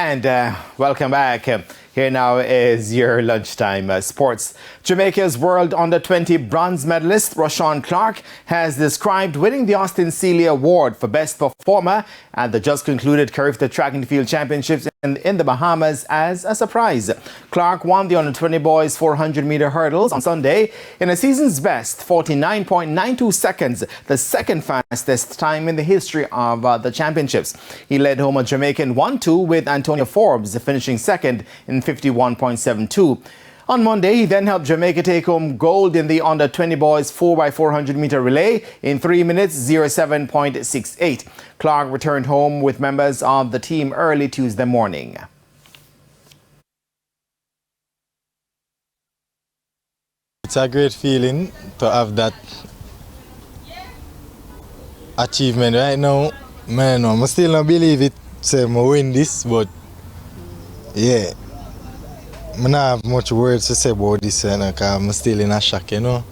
And welcome back. Here now is your lunchtime sports. Jamaica's World Under-20 bronze medalist Roshawn Clarke has described winning the Austin Seeley Award for Best Performer at the just concluded CARIFTA Track and Field Championships in the Bahamas as a surprise. Clarke won the Under-20 boys 400-meter hurdles on Sunday in a season's best 49.92 seconds, the second fastest time in the history of the championships. He led home a Jamaican 1-2 with Antonio Forbes finishing second in 51.72. On Monday, he then helped Jamaica take home gold in the Under-20 boys 4x400 meter relay in 3 minutes 07.68. Clarke returned home with members of the team early Tuesday morning. It's a great feeling to have that achievement right now. Man, I still don't believe it, say I win this, but yeah. I don't have much words to say about this because I'm still in a shock, you know.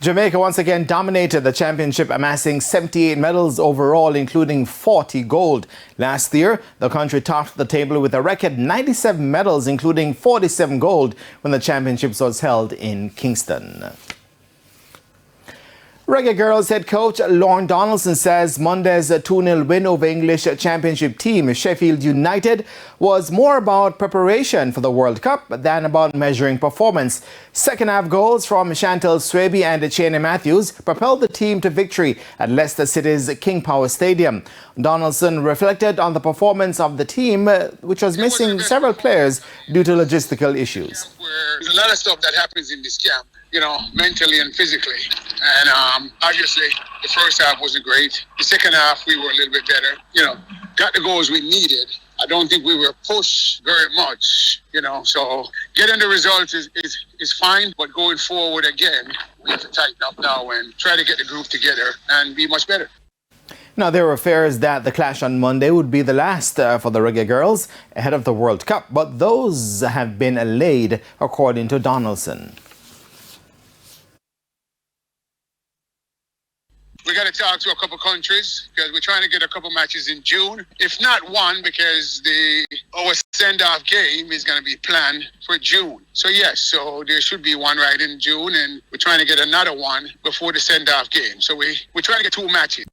Jamaica once again dominated the championship, amassing 78 medals overall, including 40 gold. Last year, the country topped the table with a record 97 medals, including 47 gold, when the championships was held in Kingston. Reggae Girlz head coach Lorne Donaldson says Monday's 2-0 win over English championship team Sheffield United was more about preparation for the World Cup than about measuring performance. Second half goals from Chantal Swaby and Chene Matthews propelled the team to victory at Leicester City's King Power Stadium. Donaldson reflected on the performance of the team, which was missing several players due to logistical issues. There's a lot of stuff that happens in this camp, you know, mentally and physically. And obviously, the first half wasn't great. The second half, we were a little bit better. You know, got the goals we needed. I don't think we were pushed very much, you know. So getting the result is fine. But going forward again, we have to tighten up now and try to get the group together and be much better. Now, there were fears that the clash on Monday would be the last for the Reggae Girlz ahead of the World Cup, but those have been allayed, according to Donaldson. We got to talk to a couple countries because we're trying to get a couple matches in June. If not one, because our send-off game is going to be planned for June. So yes, so there should be one right in June, and we're trying to get another one before the send-off game. So we're trying to get 2 matches.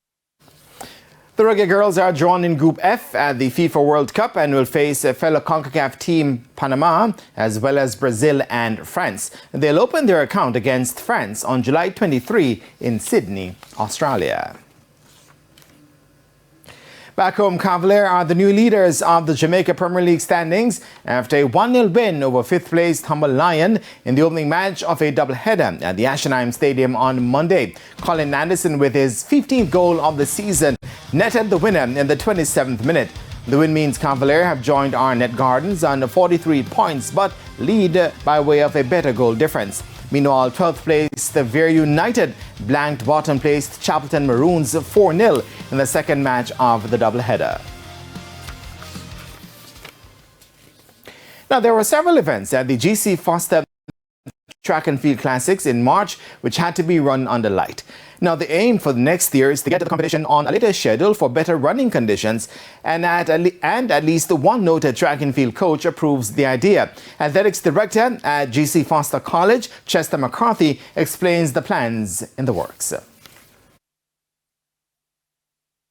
The Reggae Girlz are drawn in Group F at the FIFA World Cup and will face a fellow CONCACAF team Panama, as well as Brazil and France. They'll open their account against France on July 23 in Sydney, Australia. Back home, Cavalier are the new leaders of the Jamaica Premier League standings after a 1-0 win over 5th-placed Humble Lion in the opening match of a doubleheader at the Ashenheim Stadium on Monday. Colin Anderson, with his 15th goal of the season, netted the winner in the 27th minute. The win means Cavalier have joined Arnett Gardens on 43 points, but lead by way of a better goal difference. Meanwhile, 12th placed Very United blanked bottom-placed Chapelton Maroons 4-0 in the second match of the doubleheader. Now, there were several events at the GC Foster Track and Field Classics in March, which had to be run under light. Now, the aim for the next year is to get the competition on a later schedule for better running conditions, and at least one noted track and field coach approves the idea. Athletics director at GC Foster College, Chester McCarthy, explains the plans in the works.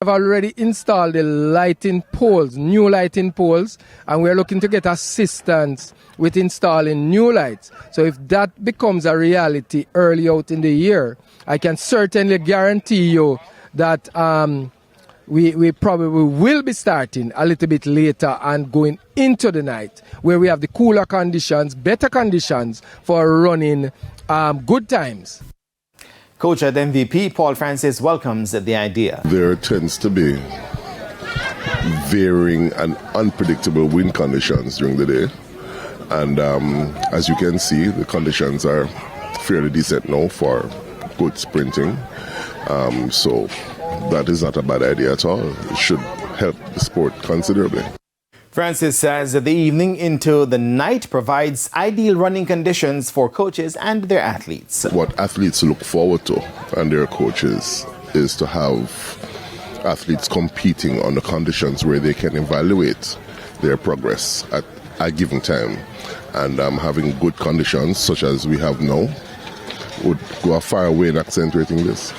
I've already installed the lighting poles, new lighting poles, and we're looking to get assistance with installing new lights. So if that becomes a reality early out in the year, I can certainly guarantee you that we probably will be starting a little bit later and going into the night where we have the cooler conditions, better conditions for running good times. Coach at MVP, Paul Francis, welcomes the idea. There tends to be varying and unpredictable wind conditions during the day. And as you can see, the conditions are fairly decent now for good sprinting. So that is not a bad idea at all. It should help the sport considerably. Francis says that the evening into the night provides ideal running conditions for coaches and their athletes. What athletes look forward to and their coaches is to have athletes competing under conditions where they can evaluate their progress at a given time. And having good conditions, such as we have now, would go a far way in accentuating this.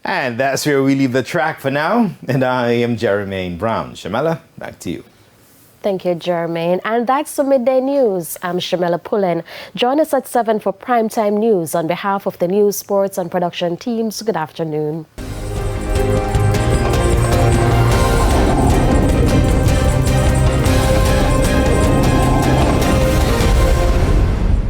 And that's where we leave the track for now. And I am Jermaine Brown. Shamela, back to you. Thank you, Jermaine. And that's the Midday News. I'm Shamela Pullen. Join us at 7 for Primetime News. On behalf of the news, sports, and production teams, good afternoon.